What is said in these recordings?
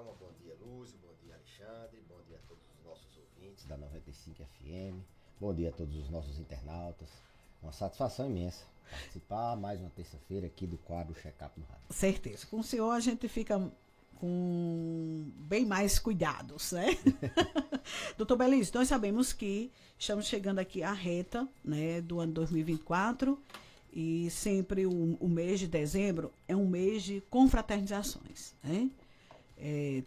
Djalma, bom dia Lúcio, bom dia Alexandre, bom dia a todos os nossos ouvintes da 95 FM, bom dia a todos os nossos internautas. Uma satisfação imensa participar mais uma terça-feira aqui do quadro Check-up no Rádio. Certeza. Com o senhor a gente fica com bem mais cuidados, né? Doutor Belício, nós sabemos que estamos chegando aqui à reta, né, do ano 2024 e sempre o mês de dezembro é um mês de confraternizações, né?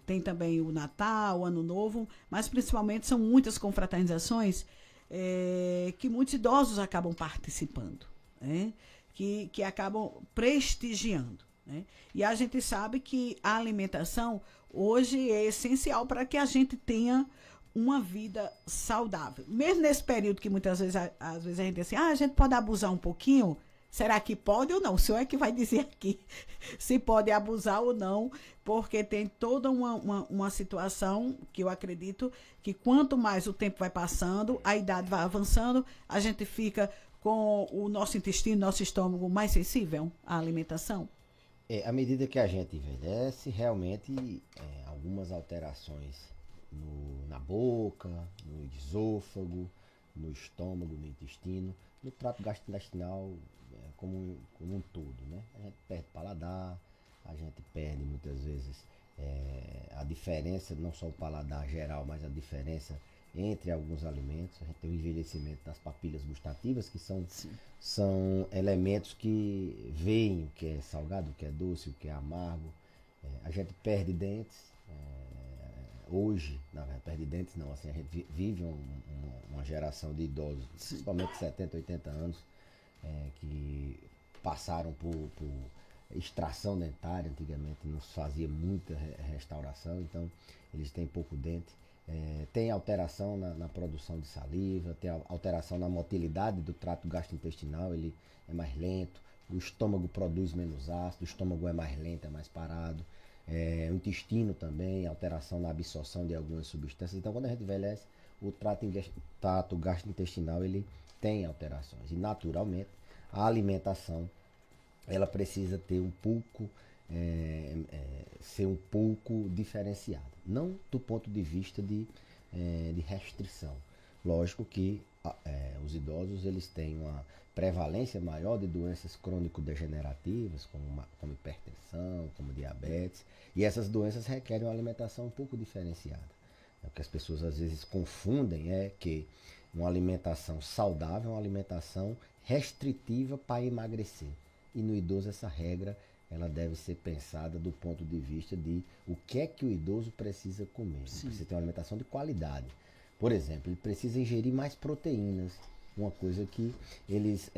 Tem também o Natal, o Ano Novo, mas principalmente são muitas confraternizações que muitos idosos acabam participando, né? Que acabam prestigiando. Né? E a gente sabe que a alimentação hoje é essencial para que a gente tenha uma vida saudável. Mesmo nesse período que muitas vezes, às vezes a gente diz assim, a gente pode abusar um pouquinho? Será que pode ou não? O senhor é que vai dizer aqui se pode abusar ou não, porque tem toda uma situação que eu acredito que quanto mais o tempo vai passando, a idade vai avançando, a gente fica com o nosso intestino, nosso estômago mais sensível à alimentação. À medida que a gente envelhece, realmente algumas alterações na boca, no esôfago, no estômago, no intestino, no trato gastrointestinal como um todo, né? A gente perde paladar, a gente perde muitas vezes a diferença, não só o paladar geral, mas a diferença entre alguns alimentos. A gente tem o envelhecimento das papilas gustativas, que são elementos que veem o que é salgado, o que é doce, o que é amargo. A gente perde dentes. Hoje, na verdade, perde dentes não, assim, a gente vive uma geração de idosos, principalmente 70, 80 anos, que passaram por extração dentária. Antigamente não se fazia muita restauração, então eles têm pouco dente. Tem alteração na produção de saliva, tem alteração na motilidade do trato gastrointestinal, ele é mais lento, o estômago produz menos ácido, o estômago é mais lento, é mais parado. O intestino também, alteração na absorção de algumas substâncias. Então, quando a gente envelhece, o trato gastrointestinal ele tem alterações. E, naturalmente, a alimentação ela precisa ter um pouco, ser um pouco diferenciada. Não do ponto de vista de restrição. Lógico que os idosos eles têm uma prevalência maior de doenças crônico-degenerativas, como hipertensão, como diabetes, e essas doenças requerem uma alimentação um pouco diferenciada. O que as pessoas às vezes confundem é que uma alimentação saudável é uma alimentação restritiva para emagrecer. E no idoso essa regra ela deve ser pensada do ponto de vista de o que é que o idoso precisa comer. Ele precisa ter uma alimentação de qualidade. Por exemplo, ele precisa ingerir mais proteínas, uma coisa que eles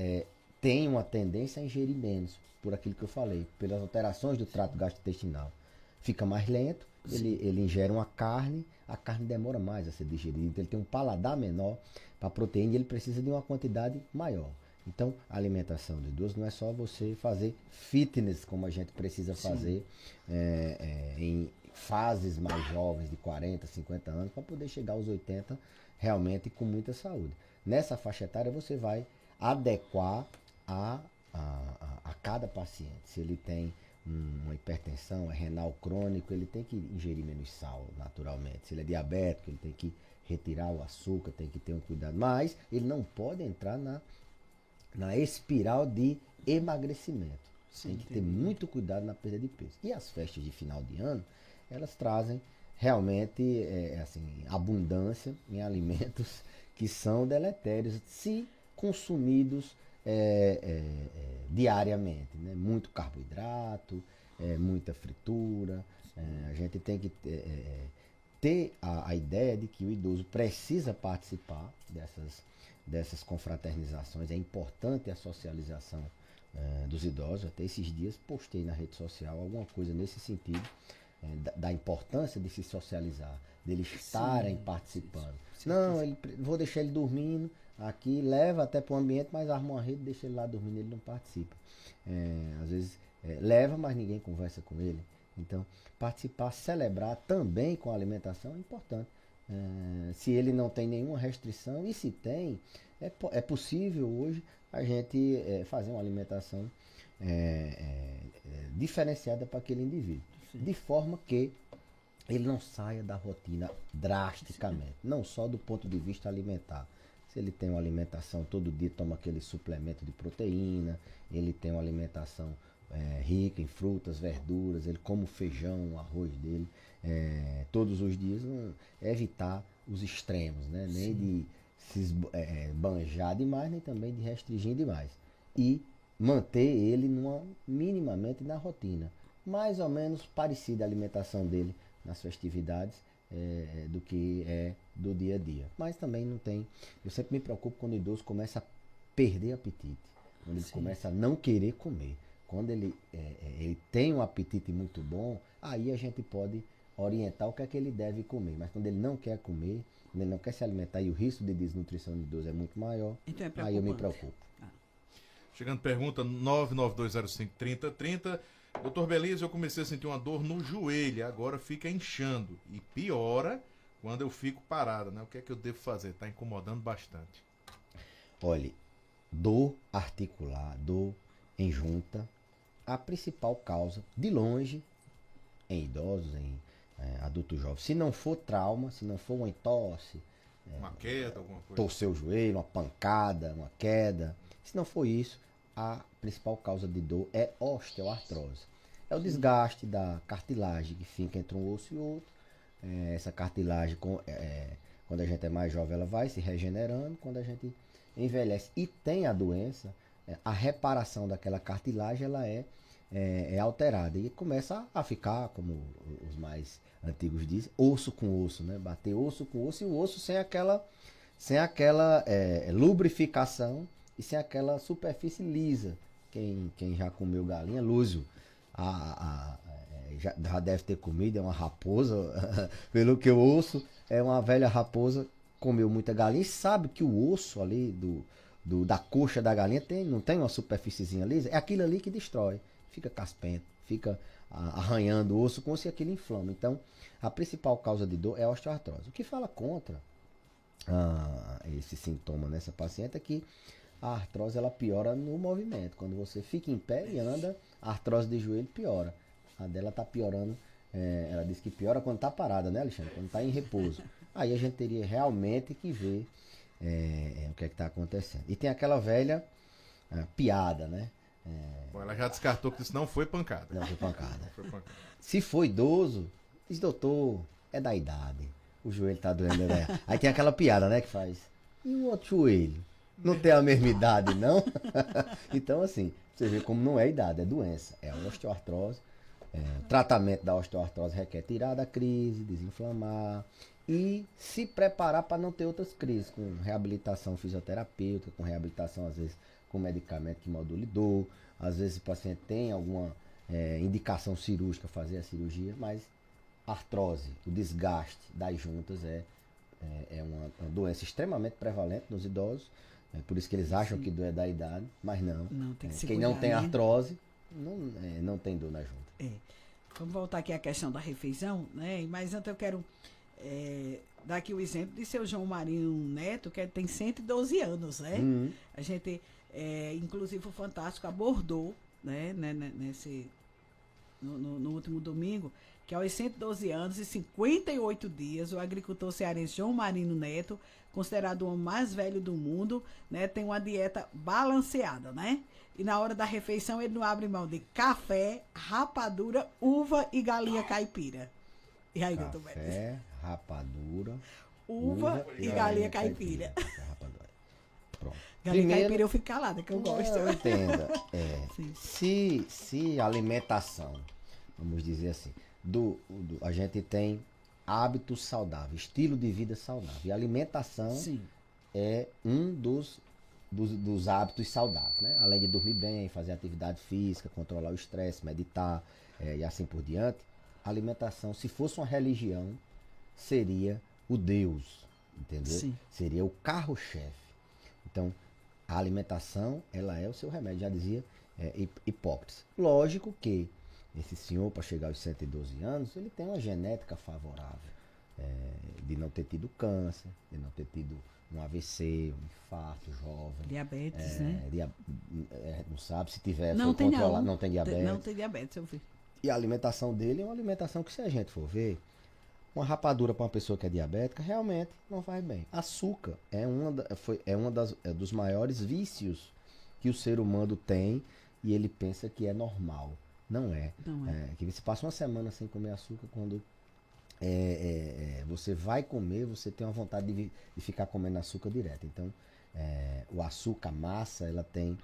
têm uma tendência a ingerir menos, por aquilo que eu falei, pelas alterações do trato gastrointestinal. Fica mais lento, ele ingere uma carne, a carne demora mais a ser digerida, então ele tem um paladar menor para a proteína e ele precisa de uma quantidade maior. Então, a alimentação do idoso não é só você fazer fitness, como a gente precisa fazer em fases mais jovens, de 40, 50 anos, para poder chegar aos 80 realmente com muita saúde. Nessa faixa etária você vai adequar a cada paciente. Se ele tem uma hipertensão, é renal crônico, ele tem que ingerir menos sal, naturalmente. Se ele é diabético, ele tem que retirar o açúcar, tem que ter um cuidado. Mas ele não pode entrar na espiral de emagrecimento. Tem que ter muito cuidado na perda de peso. E as festas de final de ano, elas trazem realmente abundância em alimentos que são deletérios se consumidos diariamente. Né? Muito carboidrato, muita fritura. A gente tem que ter a ideia de que o idoso precisa participar dessas confraternizações. É importante a socialização dos idosos. Até esses dias postei na rede social alguma coisa nesse sentido, da importância de se socializar, deles estarem participando. Não, vou deixar ele dormindo aqui, leva até para o ambiente, mas arma uma rede, deixa ele lá dormindo, ele não participa. Às vezes leva, mas ninguém conversa com ele. Então, participar, celebrar também com a alimentação é importante. Se ele não tem nenhuma restrição, e se tem, é possível hoje a gente fazer uma alimentação diferenciada para aquele indivíduo. De forma que ele não saia da rotina drasticamente, não só do ponto de vista alimentar. Se ele tem uma alimentação todo dia, toma aquele suplemento de proteína, ele tem uma alimentação rica em frutas, verduras, ele come o feijão, o arroz dele todos os dias, evitar os extremos, né? Nem de se banjar demais, nem também de restringir demais. E manter ele minimamente na rotina, mais ou menos parecida a alimentação dele nas festividades do que é do dia a dia. Mas também não tem. Eu sempre me preocupo quando o idoso começa a perder apetite, quando ele começa a não querer comer. Quando ele tem um apetite muito bom, aí a gente pode orientar o que é que ele deve comer. Mas quando ele não quer comer, quando ele não quer se alimentar e o risco de desnutrição do idoso é muito maior, então aí eu me preocupo. Chegando pergunta 992053030. Doutor Belise, eu comecei a sentir uma dor no joelho, agora fica inchando e piora quando eu fico parada, né? O que é que eu devo fazer? Está incomodando bastante. Olhe, dor articular, dor em junta, a principal causa, de longe, em idosos, em adultos jovens, se não for trauma, se não for uma entorse, uma queda, alguma coisa. Torcer o joelho, uma pancada, uma queda, se não for isso, a principal causa de dor é osteoartrose. É o desgaste da cartilagem que fica entre um osso e outro. Essa cartilagem, quando a gente é mais jovem, ela vai se regenerando. Quando a gente envelhece e tem a doença, a reparação daquela cartilagem ela é alterada e começa a ficar, como os mais antigos dizem, osso com osso, né? Bater osso com osso e o osso sem aquela lubrificação e sem aquela superfície lisa. Quem já comeu galinha, Lúcio, já deve ter comido, é uma raposa, pelo que o osso é uma velha raposa, comeu muita galinha e sabe que o osso ali da coxa da galinha não tem uma superfíciezinha lisa, é aquilo ali que destrói, fica caspento, fica arranhando o osso como se aquilo inflama. Então, a principal causa de dor é a osteoartrose. O que fala contra esse sintoma nessa paciente é que a artrose ela piora no movimento. Quando você fica em pé e anda, a artrose de joelho piora. A dela está piorando, ela diz que piora quando está parada, né, Alexandre? Quando está em repouso. Aí a gente teria realmente que ver o que é que está acontecendo. E tem aquela velha piada, né? Bom, ela já descartou que isso não foi pancada. Não foi pancada. Não foi pancada. Se for idoso, diz, doutor, é da idade. O joelho tá doendo, né? Aí tem aquela piada, né, que faz. E o outro joelho? Não tem a mesma idade, não? Então, assim, você vê como não é idade, é doença. É a osteoartrose. O tratamento da osteoartrose requer tirar da crise, desinflamar e se preparar para não ter outras crises, com reabilitação fisioterapêutica, com reabilitação, às vezes, com medicamento que module dor. Às vezes o paciente tem alguma indicação cirúrgica, fazer a cirurgia, mas a artrose, o desgaste das juntas é uma doença extremamente prevalente nos idosos. Por isso que eles acham que dor é da idade, mas não. Tem que se quem cuidar, não tem né? artrose não tem dor na junta. Vamos voltar aqui à questão da refeição, né? Mas antes eu quero dar aqui o exemplo de seu João Marinho Neto, que tem 112 anos, né? A gente, inclusive, o Fantástico abordou, né? No último domingo, que aos 112 anos e 58 dias, o agricultor cearense João Marinho Neto, considerado o homem mais velho do mundo, né, tem uma dieta balanceada, né? E na hora da refeição ele não abre mão de café, rapadura, uva e galinha caipira. E aí, doutor Beto? Café, rapadura, uva e galinha caipira. Pronto. Galinha caipira eu fico calada, que eu gosto. Eu entendo. Se a alimentação, vamos dizer assim, a gente tem hábitos saudáveis, estilo de vida saudável. E a alimentação é um dos hábitos saudáveis, né? Além de dormir bem, fazer atividade física, controlar o estresse, meditar e assim por diante, a alimentação, se fosse uma religião, seria o Deus, entendeu? Sim. Seria o carro-chefe. Então, a alimentação, ela é o seu remédio, já dizia Hipócrates. Lógico que esse senhor, para chegar aos 112 anos, ele tem uma genética favorável, de não ter tido câncer, de não ter tido um AVC, um infarto jovem. Diabetes, né? Não sabe, se tiver, Não tem controlado, não tem diabetes. Não tem diabetes, eu vi. E a alimentação dele é uma alimentação que, se a gente for ver, Uma rapadura para uma pessoa que é diabética realmente não faz bem. Açúcar é dos maiores vícios que o ser humano tem e ele pensa que é normal. Não é. Não é. Que você passa uma semana sem comer açúcar, quando você vai comer, você tem uma vontade de ficar comendo açúcar direto. Então, o açúcar, a massa, ela tem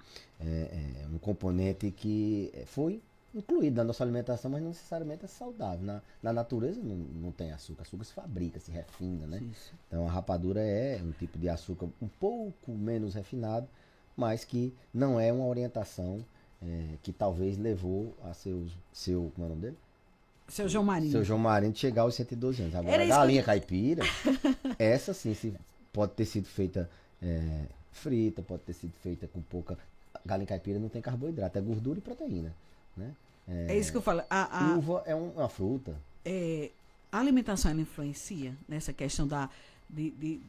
um componente que foi incluído na nossa alimentação, mas não necessariamente é saudável. Na natureza não tem açúcar. Açúcar se fabrica, se refina, né? Isso. Então a rapadura é um tipo de açúcar um pouco menos refinado, mas que não é uma orientação que talvez levou a como é o nome dele? Seu João Marinho. Seu João Marinho de chegar aos 112 anos. Agora, Era a isso que galinha caipira, essa sim pode ter sido feita frita, pode ter sido feita com pouca. Galinha caipira não tem carboidrato, é gordura e proteína. Né? É isso que eu falo. Uva é uma fruta. A alimentação, ela influencia nessa questão de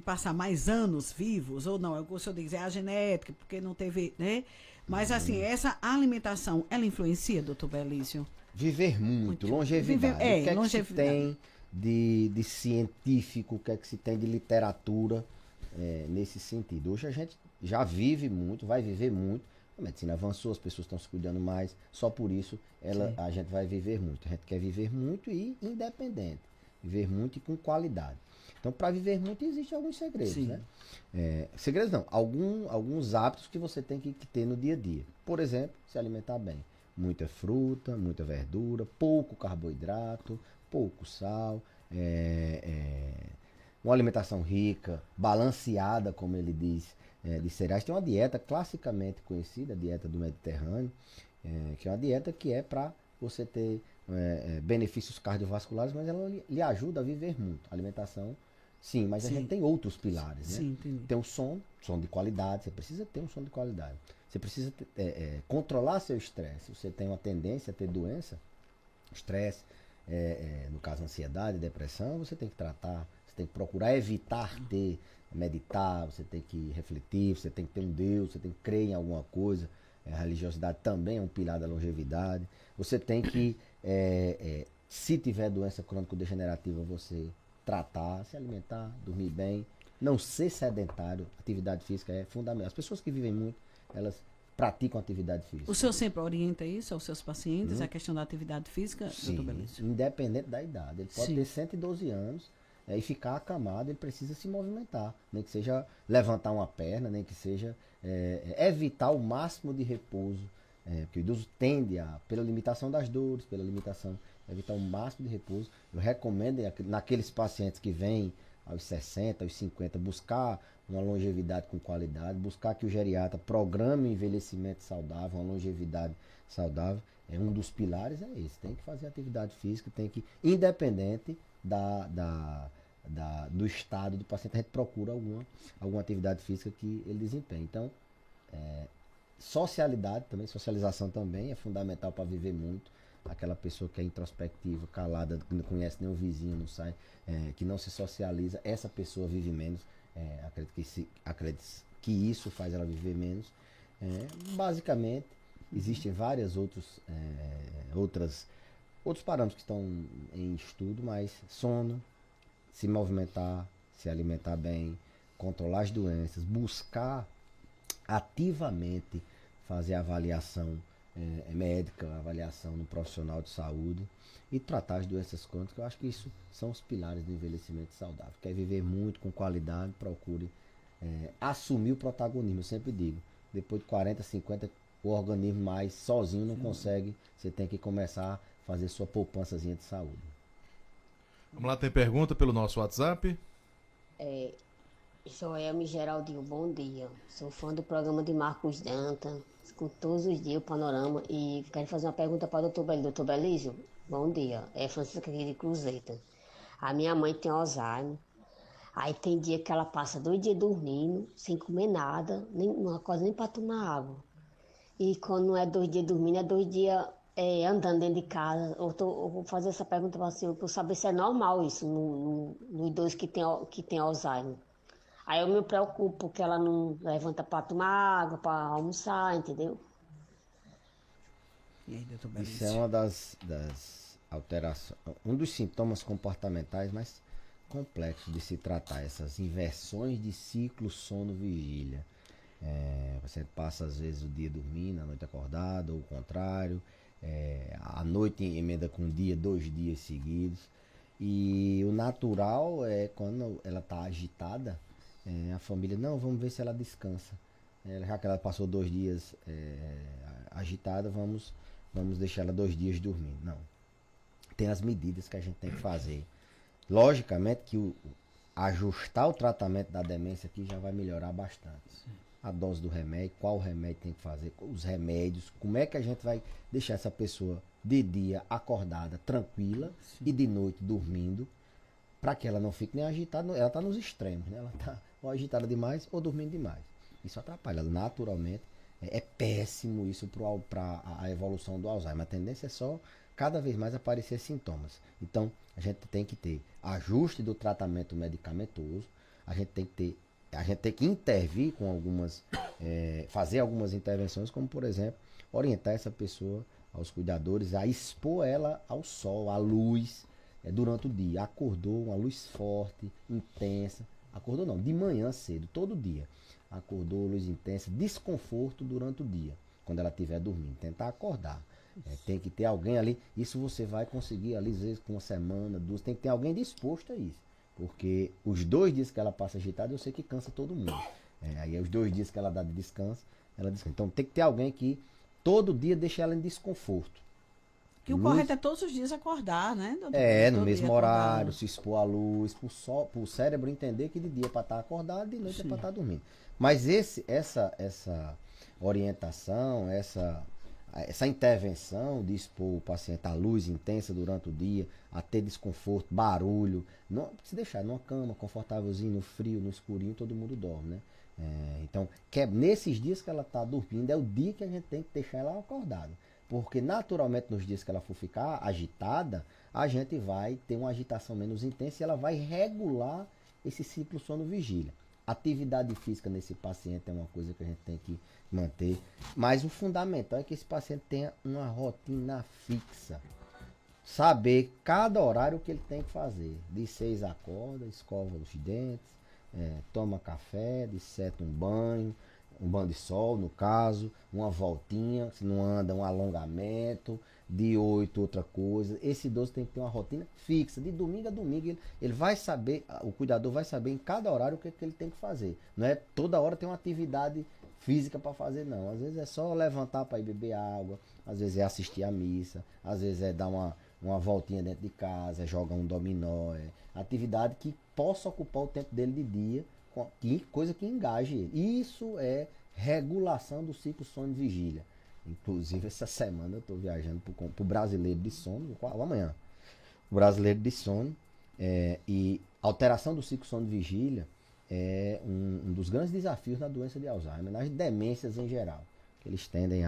passar mais anos vivos, ou não? O senhor diz, é a genética, porque não teve, né? Mas, assim, essa alimentação, ela influencia, doutor Belísio? Viver muito, longevidade. O que é que se tem de científico, o que é que se tem de literatura nesse sentido? Hoje a gente já vive muito, vai viver muito. A medicina avançou, as pessoas estão se cuidando mais, só por isso a gente vai viver muito. A gente quer viver muito e independente, viver muito e com qualidade. Então, para viver muito, existem alguns segredos, né? Segredos não, alguns hábitos que você tem que ter no dia a dia. Por exemplo, se alimentar bem. Muita fruta, muita verdura, pouco carboidrato, pouco sal, uma alimentação rica, balanceada, como ele diz, de cereais. Tem uma dieta classicamente conhecida, a dieta do Mediterrâneo, que é uma dieta que é para você ter benefícios cardiovasculares, mas ela lhe ajuda a viver muito. A alimentação, sim, mas a gente tem outros pilares, né? Sim, entendi. Tem o som de qualidade, você precisa ter um som de qualidade. Você precisa controlar seu estresse. Você tem uma tendência a ter doença, estresse, no caso ansiedade, depressão, você tem que tratar, você tem que procurar evitar meditar, você tem que refletir, você tem que ter um Deus, você tem que crer em alguma coisa. A religiosidade também é um pilar da longevidade. Você tem que, se tiver doença crônico-degenerativa, você tratar, se alimentar, dormir bem, não ser sedentário. Atividade física é fundamental. As pessoas que vivem muito, elas praticam atividade física. O senhor sempre orienta isso aos seus pacientes, a questão da atividade física, doutor Belício? Independente da idade. Ele pode ter 112 anos e ficar acamado, ele precisa se movimentar. Nem que seja levantar uma perna, nem que seja evitar o máximo de repouso. Porque o idoso tende pela limitação das dores, pela limitação, evitar o máximo de repouso. Eu recomendo naqueles pacientes que vêm aos 60, aos 50, buscar uma longevidade com qualidade, buscar que o geriatra programe o envelhecimento saudável, uma longevidade saudável. Um dos pilares é esse, tem que fazer atividade física, tem que, independente do estado do paciente, a gente procura alguma atividade física que ele desempenhe. Então, socialização também é fundamental para viver muito. Aquela pessoa que é introspectiva, calada, que não conhece nem o vizinho, não sai, que não se socializa, essa pessoa vive menos. Acredito que isso faz ela viver menos. Basicamente, existem vários outros parâmetros que estão em estudo, mas sono, se movimentar, se alimentar bem, controlar as doenças, buscar ativamente fazer avaliação médica, avaliação no profissional de saúde e tratar as doenças crônicas. Eu acho que isso são os pilares do envelhecimento saudável. Quer viver muito, com qualidade, procure assumir o protagonismo. Eu sempre digo, depois de 40, 50, o organismo mais sozinho não consegue, você tem que começar a fazer sua poupançazinha de saúde. Vamos lá, tem pergunta pelo nosso WhatsApp? Joelme Geraldinho, bom dia. Sou fã do programa de Marcos Dantas, escuto todos os dias o Panorama e quero fazer uma pergunta para o doutor Belísio. Doutor Belísio, bom dia. É Francisca aqui de Cruzeta. A minha mãe tem Alzheimer, aí tem dia que ela passa 2 dias dormindo, sem comer nada, nem uma coisa nem para tomar água. E quando não é 2 dias dormindo, é 2 dias andando dentro de casa. Eu vou fazer essa pergunta para o senhor, para saber se é normal isso no idoso que tem Alzheimer. Aí eu me preocupo porque ela não levanta para tomar água, para almoçar, entendeu? E aí, doutor Belício? Isso é uma das alteração, um dos sintomas comportamentais mais complexos de se tratar, essas inversões de ciclo sono-vigília. Você passa às vezes o dia dormindo, a noite acordado, ou o contrário, a noite emenda com o dia, 2 dias seguidos. E o natural é quando ela está agitada, a família, não, vamos ver se ela descansa. Já que ela passou 2 dias agitada, vamos deixar ela 2 dias dormindo. Não. Tem as medidas que a gente tem que fazer. Logicamente que ajustar o tratamento da demência aqui já vai melhorar bastante. Sim. A dose do remédio, qual remédio tem que fazer, os remédios, como é que a gente vai deixar essa pessoa de dia acordada, tranquila, sim, e de noite dormindo, para que ela não fique nem agitada. Ela está nos extremos, né? Ela está ou agitada demais ou dormindo demais. Isso atrapalha naturalmente. É péssimo isso para a evolução do Alzheimer. A tendência é só cada vez mais aparecer sintomas. Então, a gente tem que ter ajuste do tratamento medicamentoso, a gente tem que intervir com fazer algumas intervenções, como por exemplo, orientar essa pessoa aos cuidadores a expor ela ao sol, à luz, durante o dia. Acordou, uma luz forte, intensa. Acordou não, de manhã cedo, todo dia. Acordou, luz intensa, desconforto durante o dia, quando ela estiver dormindo. Tentar acordar. Tem que ter alguém ali. Isso você vai conseguir ali, às vezes, com 1 semana, 2. Tem que ter alguém disposto a isso. Porque os 2 dias que ela passa agitada, eu sei que cansa todo mundo. Aí os 2 dias que ela dá de descanso, ela descansa. Então tem que ter alguém que todo dia deixe ela em desconforto. Que o correto é todos os dias acordar, né, doutor? No mesmo horário, se expor à luz, para o cérebro entender que de dia é para estar acordado, de noite é para estar dormindo. Mas essa orientação, essa intervenção de expor o paciente à luz intensa durante o dia, a ter desconforto, barulho, não se deixar numa cama, confortávelzinho, no frio, no escurinho, todo mundo dorme, né? Então, nesses dias que ela está dormindo, é o dia que a gente tem que deixar ela acordada. Porque naturalmente nos dias que ela for ficar agitada, a gente vai ter uma agitação menos intensa e ela vai regular esse ciclo sono-vigília. Atividade física nesse paciente é uma coisa que a gente tem que manter, mas o fundamental é que esse paciente tenha uma rotina fixa. Saber cada horário que ele tem que fazer. De 6 acorda, escova os dentes, toma café, de 7 um banho de sol, no caso, uma voltinha, se não anda, um alongamento, de 8 outra coisa. Esse idoso tem que ter uma rotina fixa, de domingo a domingo. Ele vai saber, o cuidador vai saber em cada horário o que ele tem que fazer. Não é toda hora tem uma atividade física para fazer, não. Às vezes é só levantar para ir beber água, às vezes é assistir a missa, às vezes é dar uma voltinha dentro de casa, é jogar um dominó. Atividade que possa ocupar o tempo dele de dia, coisa que engaje ele. Isso é regulação do ciclo sono-vigília. Inclusive, essa semana eu estou viajando para o Brasileiro de Sono, amanhã. O Brasileiro de Sono, e alteração do ciclo sono-vigília é um dos grandes desafios na doença de Alzheimer, nas demências em geral. Que eles tendem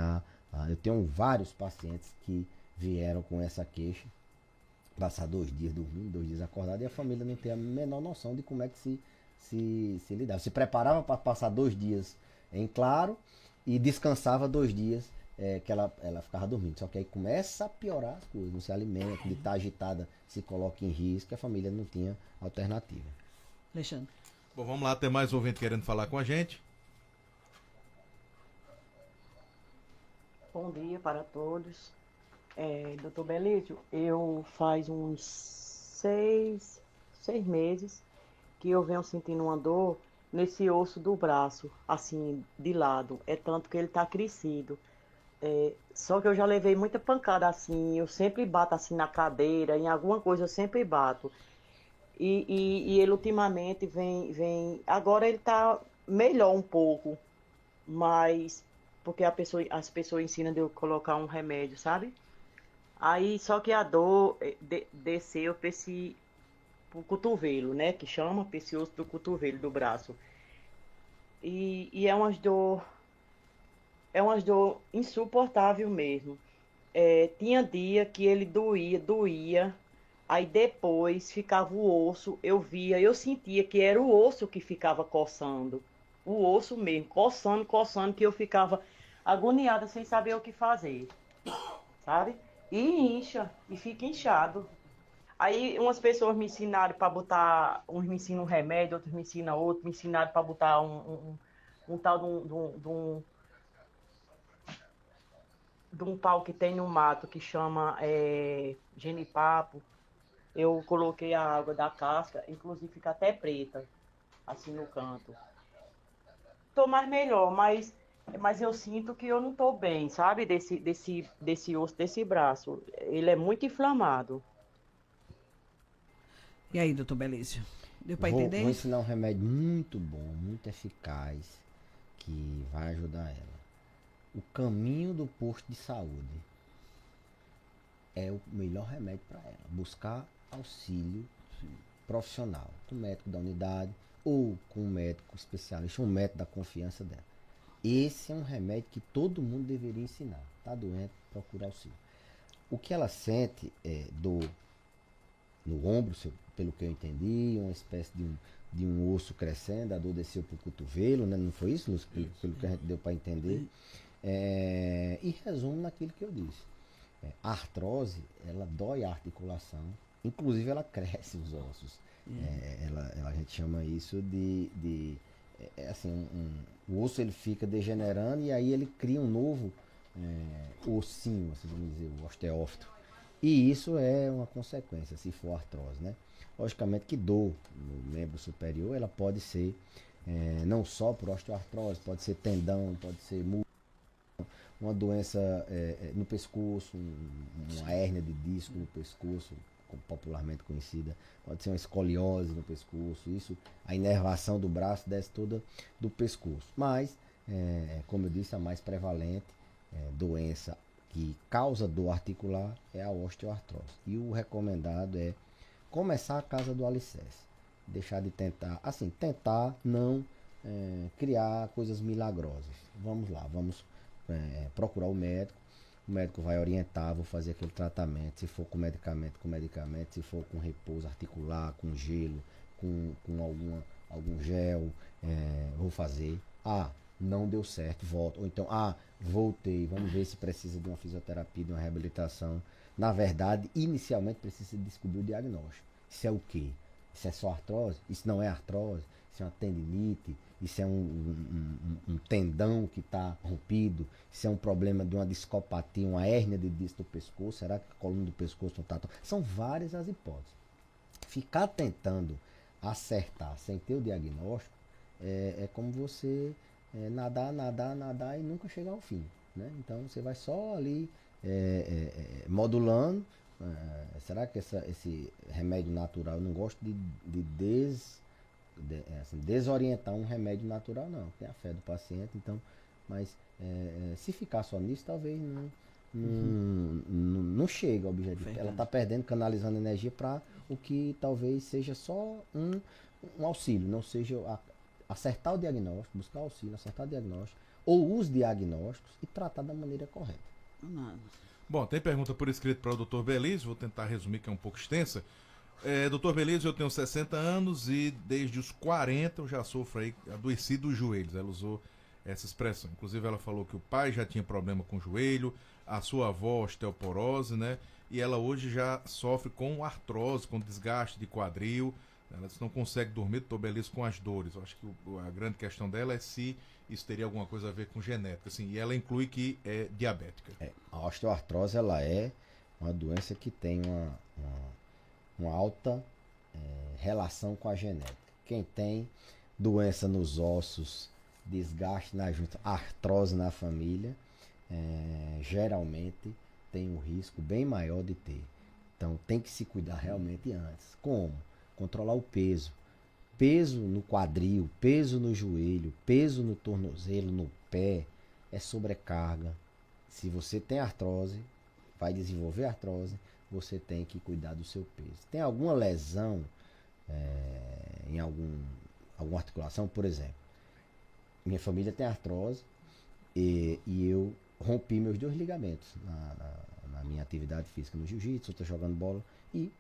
eu tenho vários pacientes que vieram com essa queixa, passar 2 dias dormindo, 2 dias acordado, e a família não tem a menor noção de como é que se lidava. Se preparava para passar 2 dias em claro e descansava 2 dias que ela ficava dormindo. Só que aí começa a piorar as coisas, não se alimenta, de estar agitada, se coloca em risco, e a família não tinha alternativa. Alexandre. Bom, vamos lá, tem mais ouvinte querendo falar com a gente. Bom dia para todos. Doutor Belídio, eu faz uns 6 meses que eu venho sentindo uma dor nesse osso do braço, assim, de lado. É tanto que ele está crescido. Só que eu já levei muita pancada assim, eu sempre bato assim na cadeira, em alguma coisa eu sempre bato. E ele ultimamente vem. Agora ele está melhor um pouco, mas porque as pessoas ensinam de eu colocar um remédio, sabe? Aí só que a dor desceu para o cotovelo, né? Que chama para esse osso do cotovelo, do braço. E é umas dor insuportável mesmo. Tinha dia que ele doía, aí depois ficava o osso, eu sentia que era o osso que ficava coçando. O osso mesmo, coçando, que eu ficava agoniada sem saber o que fazer, sabe? e incha, e fica inchado. Aí umas pessoas me ensinaram para botar, uns me ensinam um remédio, outros me ensinam outro, me ensinaram para botar um tal de um pau que tem no mato que chama genipapo. Eu coloquei a água da casca, inclusive fica até preta, assim no canto. Tô mais melhor, mas eu sinto que eu não tô bem, sabe? Desse osso, desse braço. Ele é muito inflamado. E aí, doutor Belício? Deu para Vou entender? ensinar um remédio muito bom, muito eficaz, que vai ajudar ela. O caminho do posto de saúde é o melhor remédio para ela. Buscar auxílio profissional, com o médico da unidade ou com um médico especialista, um médico da confiança dela. Esse é um remédio que todo mundo deveria ensinar. Tá doente, procura auxílio. O que ela sente é dor no ombro, pelo que eu entendi, uma espécie de um osso crescendo, a dor desceu para o cotovelo, né? Não foi isso, Lúcio? Pelo que a gente deu para entender. E resumo naquilo que eu disse. A artrose, ela dói a articulação, inclusive ela cresce os ossos. A gente chama isso assim, o osso ele fica degenerando e aí ele cria um novo ossinho, assim, vamos dizer, o osteófito. E isso é uma consequência, se for artrose, né? Logicamente que dor no membro superior, ela pode ser não só por osteoartrose, pode ser tendão, pode ser músculo, uma doença no pescoço, uma hérnia de disco no pescoço, popularmente conhecida, pode ser uma escoliose no pescoço, isso, a inervação do braço desce toda do pescoço. Mas, como eu disse, a mais prevalente doença que causa dor articular é a osteoartrose. E o recomendado é começar a casa do alicerce. Deixar de tentar, assim, tentar não criar coisas milagrosas. Vamos lá, vamos procurar o médico vai orientar, vou fazer aquele tratamento, se for com medicamento, se for com repouso articular, com gelo, com algum gel, vou fazer. Não deu certo, volto. Ou então, voltei, vamos ver se precisa de uma fisioterapia, de uma reabilitação. Na verdade, inicialmente precisa descobrir o diagnóstico. Isso é o quê? Isso é só artrose? Isso não é artrose? Isso é uma tendinite? Isso é um tendão que está rompido? Isso é um problema de uma discopatia, uma hérnia de disco do pescoço? Será que a coluna do pescoço não está... São várias as hipóteses. Ficar tentando acertar sem ter o diagnóstico é como você nadar e nunca chegar ao fim, né? Então você vai só ali modulando. Será que esse remédio natural, eu não gosto de desorientar um remédio natural, não. Tem a fé do paciente, então, mas se ficar só nisso, talvez não chega ao objetivo. Verdade. Ela está perdendo, canalizando energia para o que talvez seja só um auxílio, não seja acertar o diagnóstico, buscar auxílio, acertar o diagnóstico, ou os diagnósticos e tratar da maneira correta. Nada. Bom, tem pergunta por escrito para o Dr. Belísio, vou tentar resumir, que é um pouco extensa. Dr. Belísio, eu tenho 60 anos e desde os 40 eu já sofro aí adoecido dos joelhos. Ela usou essa expressão. Inclusive ela falou que o pai já tinha problema com o joelho, a sua avó osteoporose, né? E ela hoje já sofre com artrose, com desgaste de quadril. Ela não consegue dormir, Dr. Belísio, com as dores. Eu acho que a grande questão dela é se isso teria alguma coisa a ver com genética. Assim, e ela inclui que é diabética. A osteoartrose ela é uma doença que tem uma alta relação com a genética. Quem tem doença nos ossos, desgaste na junta, artrose na família, geralmente tem um risco bem maior de ter. Então tem que se cuidar realmente antes. Como? Controlar o peso. Peso no quadril, peso no joelho, peso no tornozelo, no pé, é sobrecarga. Se você tem artrose, vai desenvolver artrose, você tem que cuidar do seu peso. Tem alguma lesão em alguma articulação, por exemplo, minha família tem artrose e eu rompi meus 2 ligamentos na minha atividade física no jiu-jitsu, eu estou jogando bola e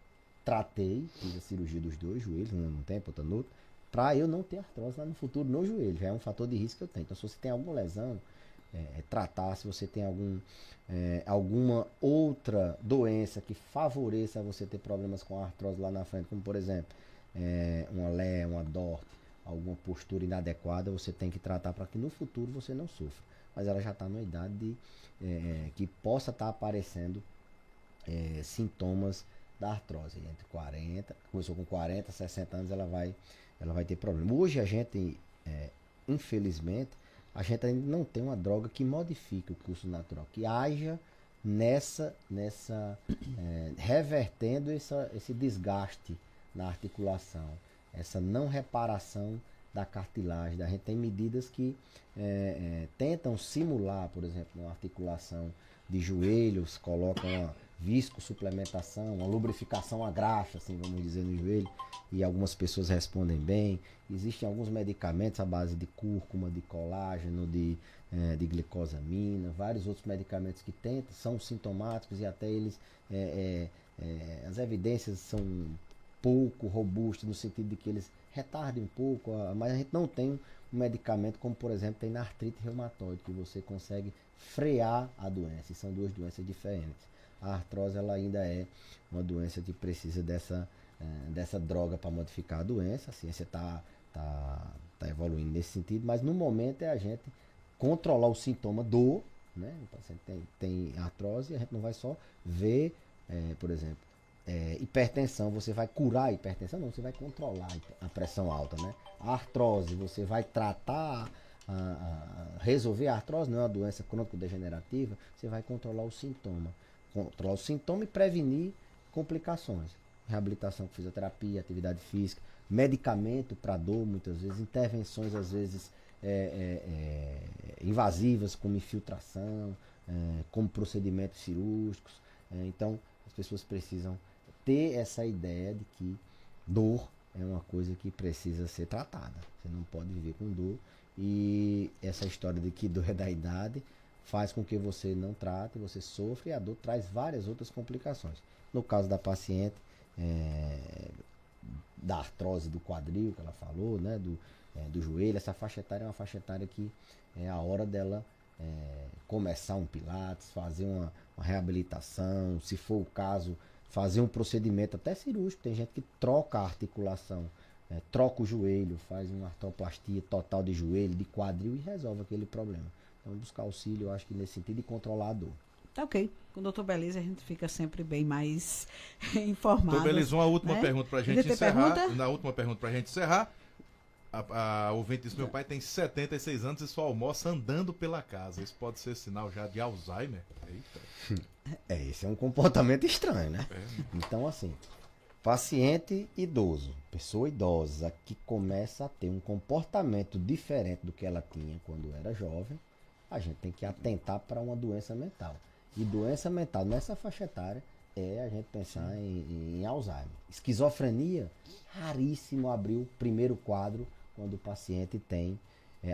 tratei, fiz a cirurgia dos 2 joelhos, num tempo, outro no outro, para eu não ter artrose lá no futuro no joelho. Já é um fator de risco que eu tenho. Então, se você tem alguma lesão, tratar. Se você tem alguma outra doença que favoreça você ter problemas com a artrose lá na frente, como por exemplo, uma LE, uma DORT, alguma postura inadequada, você tem que tratar para que no futuro você não sofra. Mas ela já está numa idade que possa estar aparecendo sintomas da artrose. Entre 40, começou com 40, 60 anos, ela vai ter problema. Hoje a gente, infelizmente, a gente ainda não tem uma droga que modifique o curso natural, que haja revertendo esse desgaste na articulação, essa não reparação da cartilagem. A gente tem medidas que tentam simular, por exemplo, uma articulação de joelhos, colocam uma viscosuplementação, uma lubrificação à graxa, assim, vamos dizer, no joelho, e algumas pessoas respondem bem. Existem alguns medicamentos à base de cúrcuma, de colágeno, de glicosamina, vários outros medicamentos que tentam, são sintomáticos e até eles, as evidências são pouco robustas no sentido de que eles retardem um pouco, mas a gente não tem um medicamento como, por exemplo, tem na artrite reumatoide, que você consegue frear a doença, e são duas doenças diferentes. A artrose ela ainda é uma doença que precisa dessa droga para modificar a doença. A ciência está evoluindo nesse sentido, mas no momento é a gente controlar o sintoma dor, né? O paciente tem artrose e a gente não vai só ver, por exemplo, hipertensão, você vai curar a hipertensão? Não, você vai controlar a pressão alta, né? A artrose, você vai tratar, resolver a artrose, não é uma doença crônico-degenerativa, você vai controlar o sintoma. Controlar o sintoma e prevenir complicações. Reabilitação com fisioterapia, atividade física, medicamento para dor, muitas vezes, intervenções, às vezes, invasivas, como infiltração, como procedimentos cirúrgicos. Então, as pessoas precisam ter essa ideia de que dor é uma coisa que precisa ser tratada. Você não pode viver com dor. E essa história de que dor é da idade faz com que você não trate, você sofre, e a dor traz várias outras complicações. No caso da paciente, da artrose do quadril, que ela falou, né, do joelho, essa faixa etária é uma faixa etária que é a hora dela começar um pilates, fazer uma reabilitação, se for o caso, fazer um procedimento até cirúrgico. Tem gente que troca a articulação, troca o joelho, faz uma artroplastia total de joelho, de quadril, e resolve aquele problema. Então, buscar auxílio, eu acho que nesse sentido, de controlar a dor. Tá ok. Com o doutor Belisa a gente fica sempre bem mais informado. Doutor Belisa, uma última pergunta pra gente encerrar. Pergunta? Na última pergunta pra gente encerrar, a ouvinte disse: meu pai tem 76 anos e só almoça andando pela casa. Isso pode ser sinal já de Alzheimer? Eita. Esse é um comportamento estranho, né? Então, assim, paciente idoso, pessoa idosa que começa a ter um comportamento diferente do que ela tinha quando era jovem, a gente tem que atentar para uma doença mental. E doença mental nessa faixa etária a gente pensar em Alzheimer. Esquizofrenia, raríssimo abrir o primeiro quadro quando o paciente tem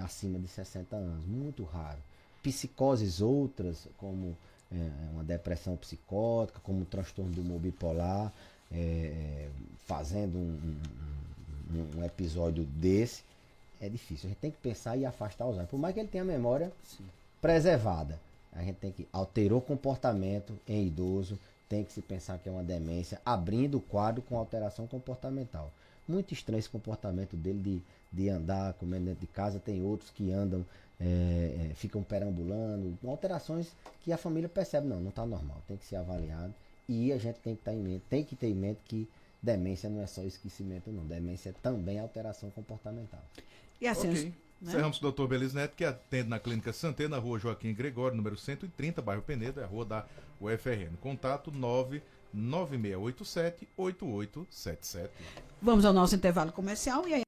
acima de 60 anos. Muito raro. Psicoses outras, como uma depressão psicótica, como um transtorno do humor bipolar, fazendo um episódio desse, é difícil. A gente tem que pensar e afastar o Alzheimer. Por mais que ele tenha a memória preservada, a gente tem que alterar o comportamento em idoso, tem que se pensar que é uma demência, abrindo o quadro com alteração comportamental. Muito estranho esse comportamento dele de andar comendo dentro de casa. Tem outros que andam, ficam perambulando, alterações que a família percebe, não está normal, tem que ser avaliado. E a gente tem que ter em mente que demência não é só esquecimento, não. Demência é também alteração comportamental. E assim, Ok. Encerramos com o Dr. Belisa Neto, que atende na Clínica Santé, na rua Joaquim Gregório, número 130, bairro Penedo, é a rua da UFRN. Contato 99687-8877. Vamos ao nosso intervalo comercial e aí